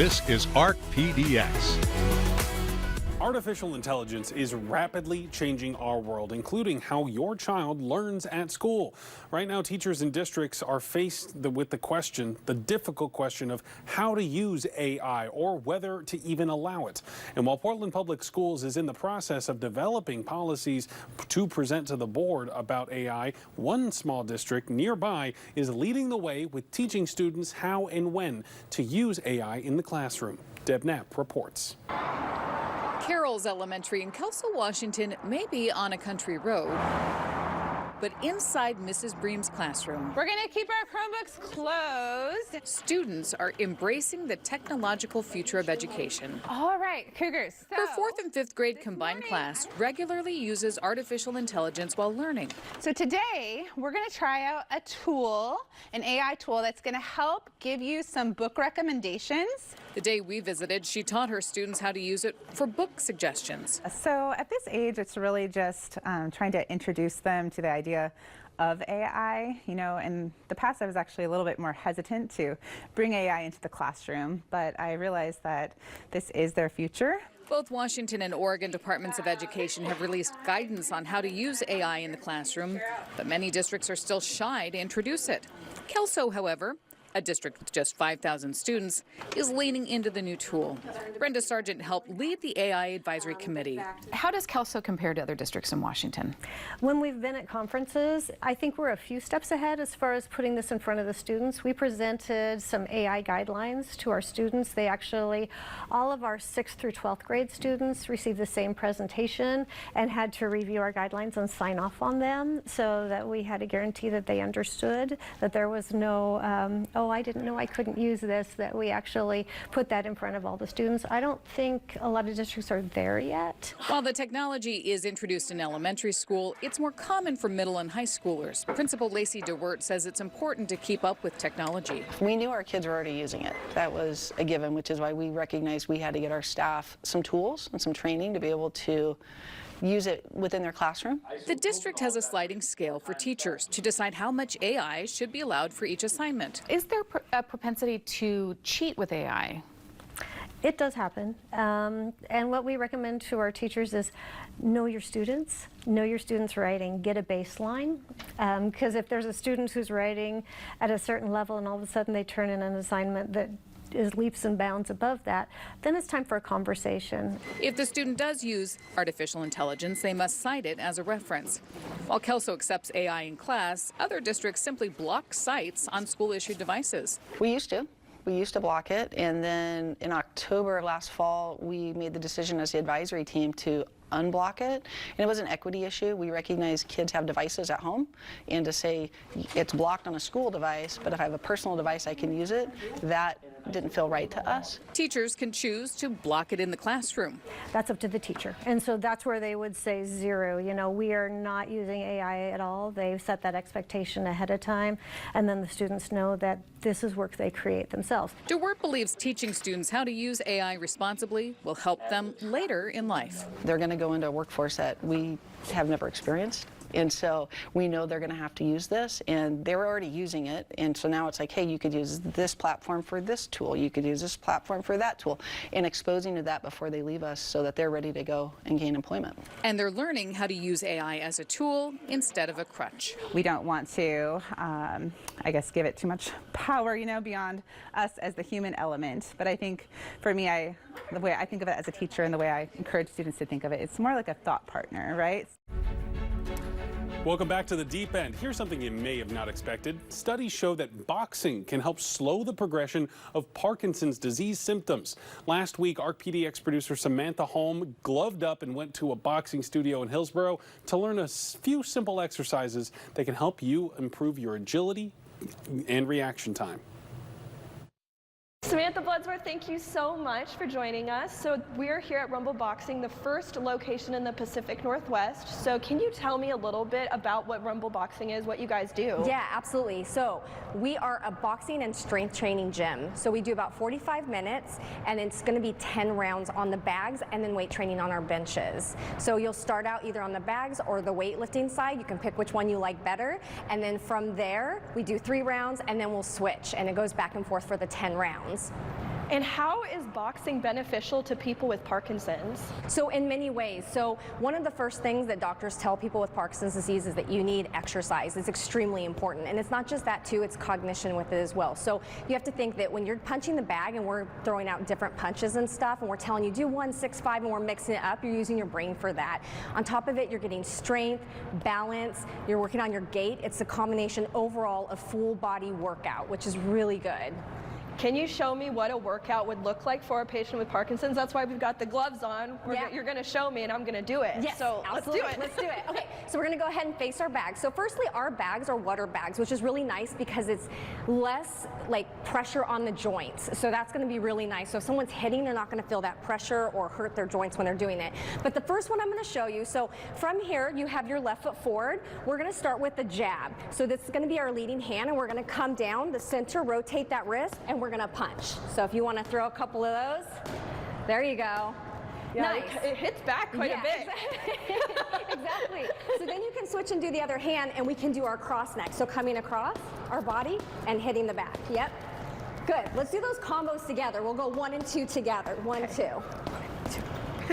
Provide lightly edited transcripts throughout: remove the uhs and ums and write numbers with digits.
This is ARC PDX. Artificial intelligence is rapidly changing our world, including how your child learns at school. Right now, teachers and districts are faced with the difficult question of how to use AI or whether to even allow it. And while Portland Public Schools is in the process of developing policies to present to the board about AI, one small district nearby is leading the way with teaching students how and when to use AI in the classroom. Deb Knapp reports. Carroll's Elementary in Kelso, Washington may be on a country road, but inside Mrs. Bream's classroom, we're going to keep our Chromebooks closed. Students are embracing the technological future of education. All right, Cougars. So, her 4th and 5th grade combined class regularly uses artificial intelligence while learning. So today, we're going to try out a tool, an AI tool that's going to help give you some book recommendations. The day we visited, she taught her students how to use it for book suggestions. So at this age, it's really just trying to introduce them to the idea of AI. You know, in the past, I was actually a little bit more hesitant to bring AI into the classroom, but I realized that this is their future. Both Washington and Oregon Departments of Education have released guidance on how to use AI in the classroom, but many districts are still shy to introduce it. Kelso, however, a district with just 5,000 students, is leaning into the new tool. Brenda Sargent helped lead the AI Advisory Committee. How does Kelso compare to other districts in Washington? When we've been at conferences, I think we're a few steps ahead as far as putting this in front of the students. We presented some AI guidelines to our students. They actually, all of our 6th through 12th grade students received the same presentation and had to review our guidelines and sign off on them so that we had a guarantee that they understood, that there was no, oh, I didn't know I couldn't use this, that we actually put that in front of all the students. I don't think a lot of districts are there yet. While the technology is introduced in elementary school, it's more common for middle and high schoolers. Principal Lacey DeWert says it's important to keep up with technology. We knew our kids were already using it. That was a given, which is why we recognized we had to get our staff some tools and some training to be able to use it within their classroom. The district has a sliding scale for teachers to decide how much AI should be allowed for each assignment. Is there a propensity to cheat with AI? It does happen, and what we recommend to our teachers is know your students writing, get a baseline, because if there's a student who's writing at a certain level and all of a sudden they turn in an assignment that is leaps and bounds above that, then it's time for a conversation. If the student does use artificial intelligence, they must cite it as a reference. While Kelso accepts AI in class, other districts simply block sites on school-issued devices. We used to block it, and then in October of last fall, we made the decision as the advisory team to unblock it. And it was an equity issue. We recognize kids have devices at home, and to say it's blocked on a school device, but if I have a personal device, I can use it, that didn't feel right to us. Teachers can choose to block it in the classroom. That's up to the teacher. And so that's where they would say 0. You know, we are not using AI at all. They've set that expectation ahead of time, and then the students know that this is work they create themselves. DeWert believes teaching students how to use AI responsibly will help them later in life. They're going to go into a workforce that we have never experienced. And so we know they're going to have to use this, and they're already using it. And so now it's like, hey, you could use this platform for this tool. You could use this platform for that tool, and exposing to that before they leave us so that they're ready to go and gain employment. And they're learning how to use AI as a tool instead of a crutch. We don't want to, I guess, give it too much power, you know, beyond us as the human element. But I think for me, the way I think of it as a teacher and the way I encourage students to think of it, it's more like a thought partner, right? Welcome back to The Deep End. Here's something you may have not expected. Studies show that boxing can help slow the progression of Parkinson's disease symptoms. Last week, ARC PDX producer Samantha Holm gloved up and went to a boxing studio in Hillsborough to learn a few simple exercises that can help you improve your agility and reaction time. Samantha Bloodsworth, thank you so much for joining us. So we're here at Rumble Boxing, the first location in the Pacific Northwest. So can you tell me a little bit about what Rumble Boxing is, what you guys do? Yeah, absolutely. So we are a boxing and strength training gym. So we do about 45 minutes, and it's going to be 10 rounds on the bags and then weight training on our benches. So you'll start out either on the bags or the weightlifting side. You can pick which one you like better. And then from there, we do 3 rounds, and then we'll switch, and it goes back and forth for the 10 rounds. And how is boxing beneficial to people with Parkinson's? So in many ways. So one of the first things that doctors tell people with Parkinson's disease is that you need exercise. It's extremely important. And it's not just that too, it's cognition with it as well. So you have to think that when you're punching the bag and we're throwing out different punches and stuff, and we're telling you do 1, 6, 5, and we're mixing it up, you're using your brain for that. On top of it, you're getting strength, balance, you're working on your gait. It's a combination overall of full body workout, which is really good. Can you show me what a workout would look like for a patient with Parkinson's? That's why we've got the gloves on. You're going to show me and I'm going to do it. Yes, so absolutely. Let's do it. Let's do it. Okay, so we're going to go ahead and face our bags. So firstly, our bags are water bags, which is really nice because it's less like pressure on the joints. So that's going to be really nice. So if someone's hitting, they're not going to feel that pressure or hurt their joints when they're doing it. But the first one I'm going to show you, so from here, you have your left foot forward. We're going to start with the jab. So this is going to be our leading hand, and we're going to come down the center, rotate that wrist, and we're going to punch. So if you want to throw a couple of those, there you go. Yeah, nice. It hits back quite a bit. Exactly. So then you can switch and do the other hand, and we can do our cross next. So coming across our body and hitting the back. Yep. Good. Let's do those combos together. We'll go 1 and 2 together. 1, 2.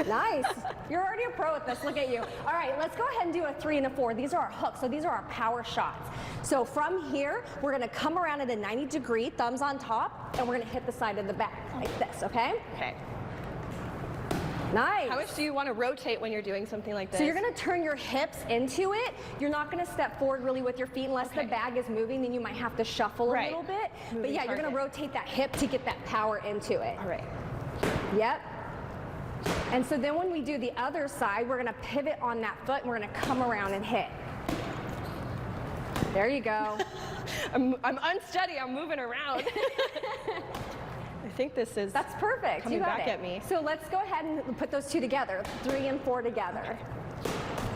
Nice. You're already a pro at this. Look at you. All right, let's go ahead and do a 3 and a 4. These are our hooks. So these are our power shots. So from here, we're going to come around at a 90-degree, thumbs on top, and we're going to hit the side of the back like this, okay? Okay. Nice. How much do you want to rotate when you're doing something like this? So you're going to turn your hips into it. You're not going to step forward really with your feet unless the bag is moving, then you might have to shuffle a little bit. But yeah, you're going to rotate that hip to get that power into it. All right. Yep. And so then when we do the other side, we're going to pivot on that foot and we're going to come around and hit. There you go. I'm unsteady. I'm moving around. I think this is That's perfect. coming you got back it. at me. So let's go ahead and put those two together, 3 and 4 together.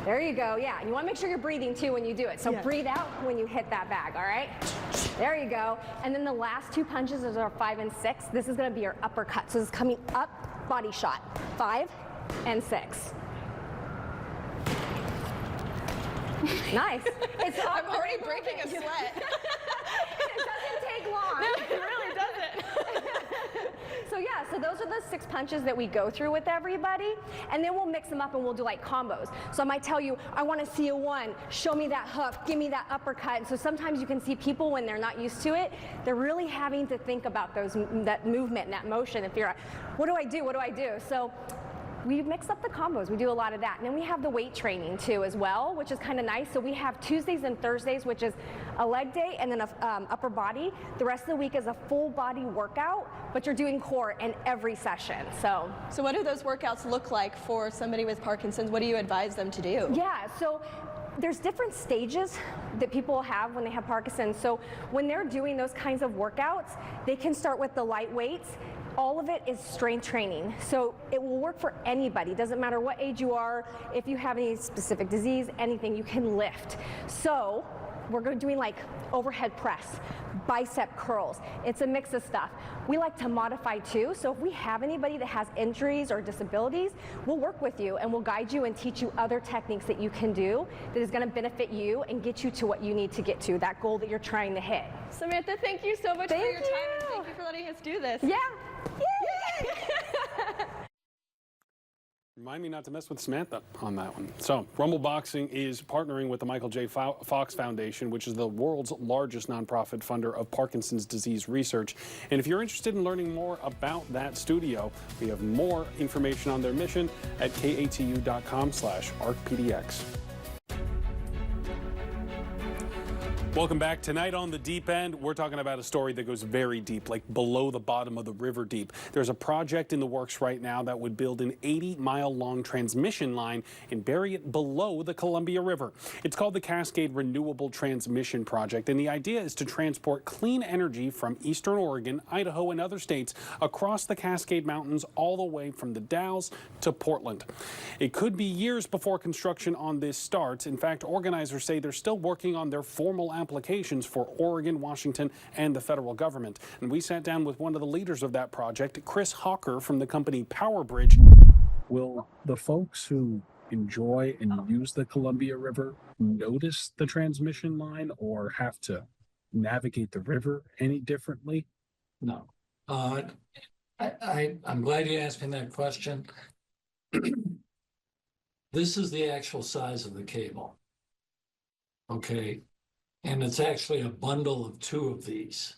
There you go. Yeah, you want to make sure you're breathing too when you do it. So breathe out when you hit that bag, all right? There you go. And then the last 2 punches is our 5 and 6. This is going to be your uppercut. So this is coming up, body shot, 5 and 6. Nice. I'm already breaking a sweat. It doesn't take long. No, it really doesn't. So yeah, so those are the 6 punches that we go through with everybody, and then we'll mix them up and we'll do like combos. So I might tell you, I want to see a 1, show me that hook, give me that uppercut. And so sometimes you can see people when they're not used to it, they're really having to think about that movement and that motion and figure out, what do I do, what do I do? So we mix up the combos. We do a lot of that. And then we have the weight training too as well, which is kind of nice. So we have Tuesdays and Thursdays, which is a leg day and then a upper body. The rest of the week is a full body workout, but you're doing core in every session. So what do those workouts look like for somebody with Parkinson's? What do you advise them to do? Yeah, so there's different stages that people have when they have Parkinson's. So when they're doing those kinds of workouts, they can start with the light weights. All of it is strength training. So it will work for anybody. Doesn't matter what age you are, if you have any specific disease, anything, you can lift. So we're doing like overhead press, bicep curls. It's a mix of stuff. We like to modify too. So if we have anybody that has injuries or disabilities, we'll work with you and we'll guide you and teach you other techniques that you can do that is going to benefit you and get you to what you need to get to, that goal that you're trying to hit. Samantha, thank you so much for your time. And thank you for letting us do this. Yeah. Yay! Remind me not to mess with Samantha on that one. So, Rumble Boxing is partnering with the Michael J. Fox Foundation, which is the world's largest nonprofit funder of Parkinson's disease research. And if you're interested in learning more about that studio, we have more information on their mission at katu.com/ARCPDX. Welcome back. Tonight on The Deep End, we're talking about a story that goes very deep, like below the bottom of the river deep. There's a project in the works right now that would build an 80-mile-long transmission line and bury it below the Columbia River. It's called the Cascade Renewable Transmission Project, and the idea is to transport clean energy from eastern Oregon, Idaho, and other states across the Cascade Mountains all the way from the Dalles to Portland. It could be years before construction on this starts. In fact, organizers say they're still working on their formal applications for Oregon, Washington, and the federal government. And we sat down with one of the leaders of that project, Chris Hawker from the company PowerBridge. Will the folks who enjoy and use the Columbia River notice the transmission line or have to navigate the river any differently? No. I'm glad you asked me that question. This is the actual size of the cable. Okay. And it's actually a bundle of 2 of these.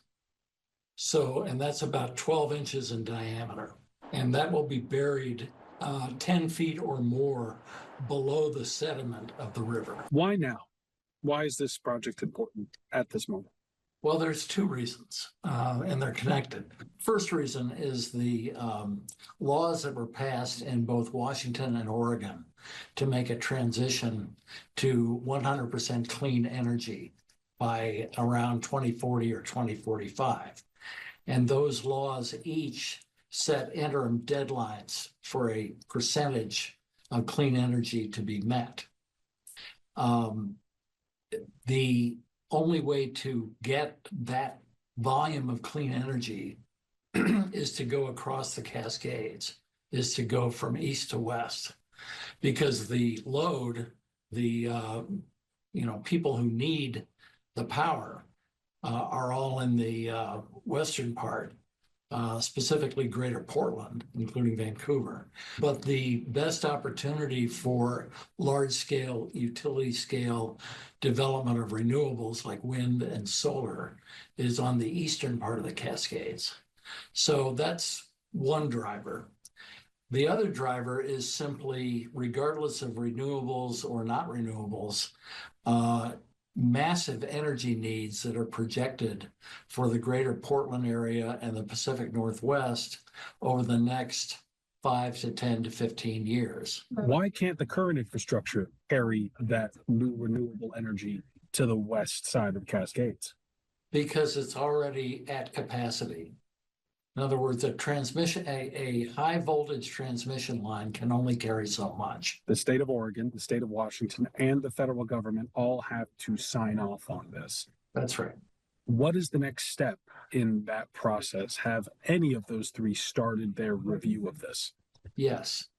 So, and that's about 12 inches in diameter. And that will be buried 10 feet or more below the sediment of the river. Why now? Why is this project important at this moment? Well, there's 2 reasons, and they're connected. First reason is the laws that were passed in both Washington and Oregon to make a transition to 100% clean energy by around 2040 or 2045. And those laws each set interim deadlines for a percentage of clean energy to be met. The only way to get that volume of clean energy is to go across the Cascades, is to go from east to west, because the load, the people who need the power are all in the western part, specifically Greater Portland, including Vancouver. But the best opportunity for large-scale, utility-scale development of renewables like wind and solar is on the eastern part of the Cascades. So that's one driver. The other driver is simply, regardless of renewables or not renewables, massive energy needs that are projected for the Greater Portland area and the Pacific Northwest over the next 5 to 10 to 15 years. Why can't the current infrastructure carry that new renewable energy to the west side of the Cascades? Because it's already at capacity. In other words, a high voltage transmission line can only carry so much. The state of Oregon, the state of Washington, and the federal government all have to sign off on this. That's right. What is the next step in that process? Have any of those 3 started their review of this? Yes.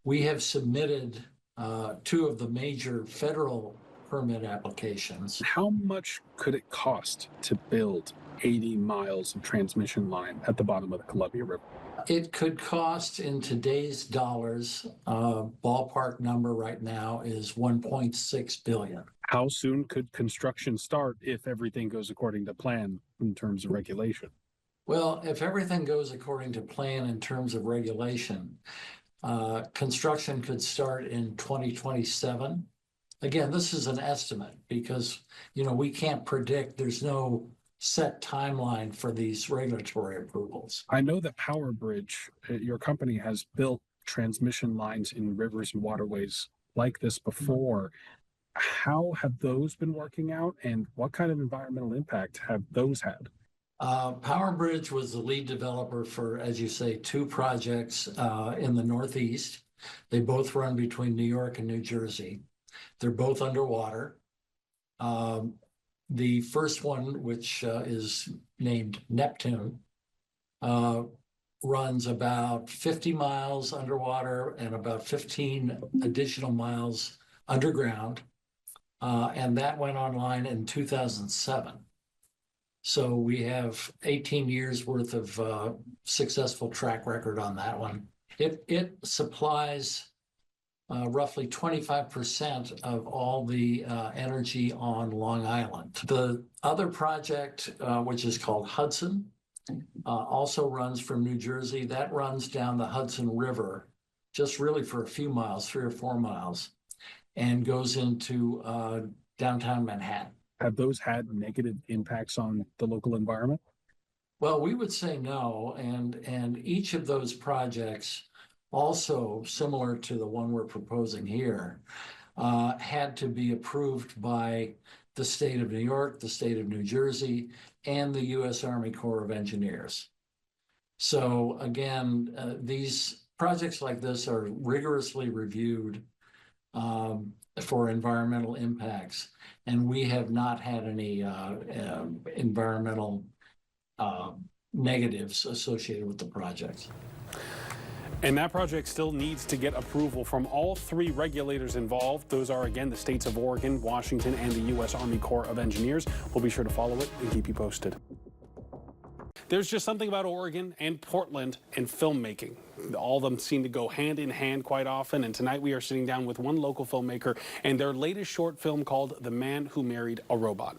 We have submitted 2 of the major federal permit applications. How much could it cost to build 80 miles of transmission line at the bottom of the Columbia River? It could cost, in today's dollars, ballpark number right now is $1.6 billion. How soon could construction start if everything goes according to plan in terms of regulation? Well, if everything goes according to plan in terms of regulation, construction could start in 2027. Again, this is an estimate because, we can't predict. There's no set timeline for these regulatory approvals. I know that PowerBridge, your company, has built transmission lines in rivers and waterways like this before. How have those been working out, and what kind of environmental impact have those had? PowerBridge was the lead developer for, as you say, 2 projects in the Northeast. They both run between New York and New Jersey. They're both underwater. The first one, which is named Neptune, runs about 50 miles underwater and about 15 additional miles underground. And that went online in 2007. So we have 18 years worth of successful track record on that one. It supplies roughly 25% of all the energy on Long Island. The other project, which is called Hudson, also runs from New Jersey. That runs down the Hudson River, just really for a few miles, 3 or 4 miles, and goes into downtown Manhattan. Have those had negative impacts on the local environment? Well, we would say no, and each of those projects, also similar to the one we're proposing here, had to be approved by the state of New York, the state of New Jersey, and the U.S. Army Corps of Engineers. So again, these projects like this are rigorously reviewed for environmental impacts, and we have not had any environmental negatives associated with the projects. And that project still needs to get approval from all 3 regulators involved. Those are, again, the states of Oregon, Washington, and the U.S. Army Corps of Engineers. We'll be sure to follow it and keep you posted. There's just something about Oregon and Portland and filmmaking. All of them seem to go hand in hand quite often, and tonight we are sitting down with one local filmmaker and their latest short film called The Man Who Married a Robot.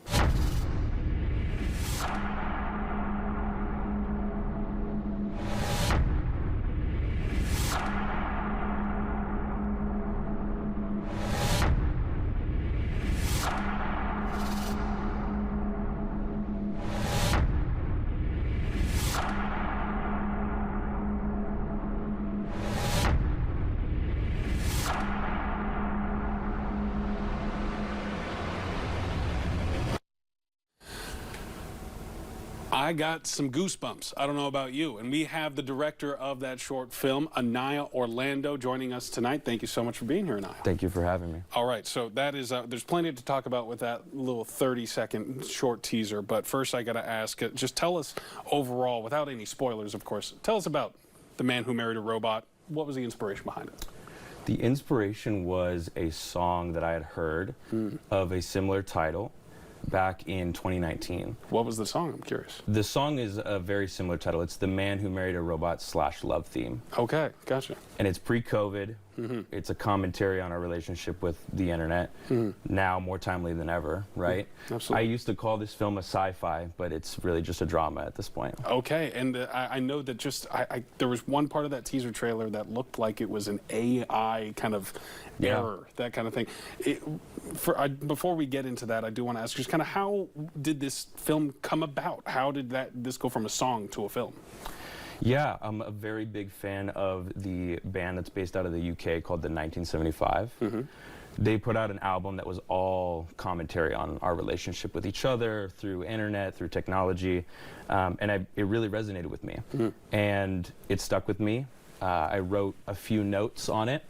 I got some goosebumps. I don't know about you. And we have the director of that short film, Anaya Orlando, joining us tonight. Thank you so much for being here, Anaya. Thank you for having me. All right, so that is, there's plenty to talk about with that little 30-second short teaser. But first I got to ask, just tell us overall, without any spoilers, of course, tell us about The Man Who Married a Robot. What was the inspiration behind it? The inspiration was a song that I had heard of a similar title back in 2019. What was the song? I'm curious. The song is a very similar title. It's The Man Who Married a Robot / Love Theme. Okay, gotcha. And it's pre-COVID. It's a commentary on our relationship with the internet. Now more timely than ever, right? Absolutely. I used to call this film a sci-fi, but it's really just a drama at this point. Okay, and I know that there was one part of that teaser trailer that looked like it was an AI kind of error, that kind of thing. Before we get into that, I do want to ask just kind of how did this film come about? How did this go from a song to a film? Yeah, I'm a very big fan of the band that's based out of the UK called the 1975. They put out an album that was all commentary on our relationship with each other through internet, through technology, and it really resonated with me. And it stuck with me. I wrote a few notes on it,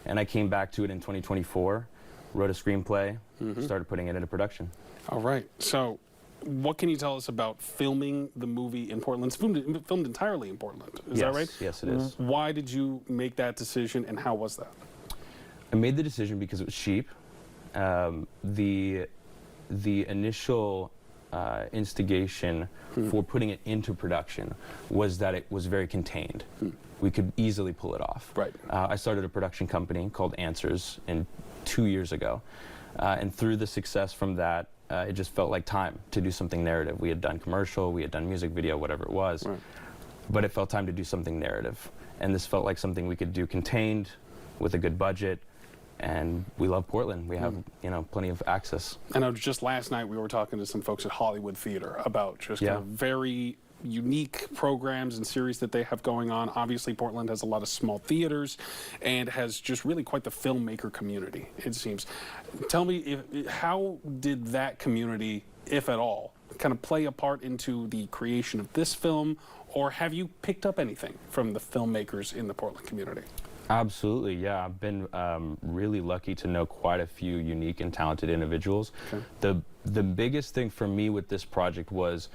and I came back to it in 2024, wrote a screenplay, started putting it into production. All right, so what can you tell us about filming the movie in Portland? It's filmed entirely in Portland, is that right? Yes, it is. Why did you make that decision, and how was that? I made the decision because it was cheap. The initial instigation for putting it into production was that it was very contained. We could easily pull it off. Right. I started a production company called Answers 2 years ago, and through the success from that, it just felt like time to do something narrative. We had done commercial, we had done music video, whatever it was, but it felt time to do something narrative. And this felt like something we could do contained with a good budget. And we love Portland. We have, plenty of access. I know just last night we were talking to some folks at Hollywood Theater about just kind of very unique programs and series that they have going on. Obviously, Portland has a lot of small theaters and has just really quite the filmmaker community, it seems. Tell me, how did that community, if at all, kind of play a part into the creation of this film, or have you picked up anything from the filmmakers in the Portland community? Absolutely, yeah. I've been really lucky to know quite a few unique and talented individuals. The biggest thing for me with this project was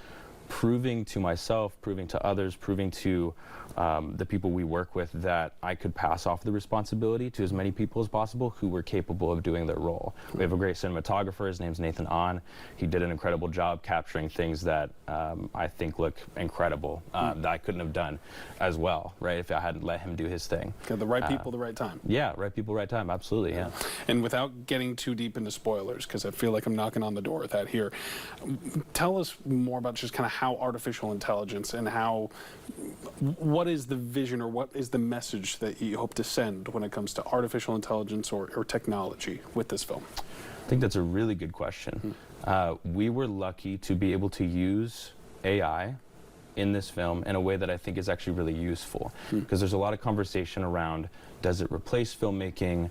proving to myself, proving to others, proving to the people we work with that I could pass off the responsibility to as many people as possible who were capable of doing their role. We have a great cinematographer, his name's Nathan Ahn. He did an incredible job capturing things that I think look incredible that I couldn't have done as well, right, if I hadn't let him do his thing. Got the right people, the right time. Yeah, right people, right time, absolutely, yeah. And without getting too deep into spoilers, because I feel like I'm knocking on the door with that here, tell us more about just kind of how artificial intelligence and what is the vision or what is the message that you hope to send when it comes to artificial intelligence or technology with this film? I think that's a really good question. We were lucky to be able to use AI in this film in a way that I think is actually really useful, because there's a lot of conversation around, does it replace filmmaking?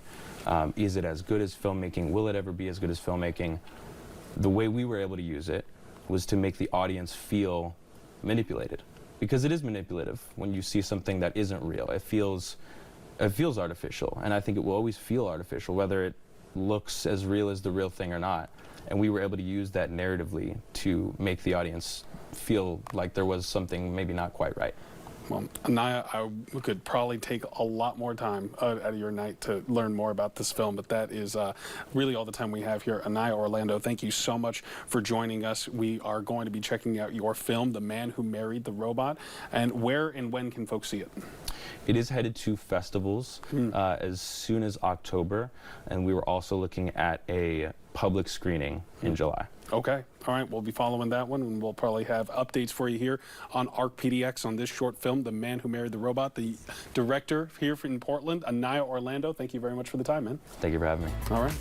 Is it as good as filmmaking? Will it ever be as good as filmmaking? The way we were able to use it was to make the audience feel manipulated, because it is manipulative when you see something that isn't real. It feels artificial, and I think it will always feel artificial, whether it looks as real as the real thing or not. And we were able to use that narratively to make the audience feel like there was something maybe not quite right. Well, Anaya, I could probably take a lot more time out of your night to learn more about this film, but that is really all the time we have here. Anaya Orlando, thank you so much for joining us. We are going to be checking out your film, The Man Who Married the Robot. And where and when can folks see it? It is headed to festivals as soon as October, and we were also looking at a public screening in July. Okay. All right. We'll be following that one, and we'll probably have updates for you here on ARC PDX on this short film, The Man Who Married the Robot. The director here in Portland, Anaya Orlando, thank you very much for the time, man. Thank you for having me. All right.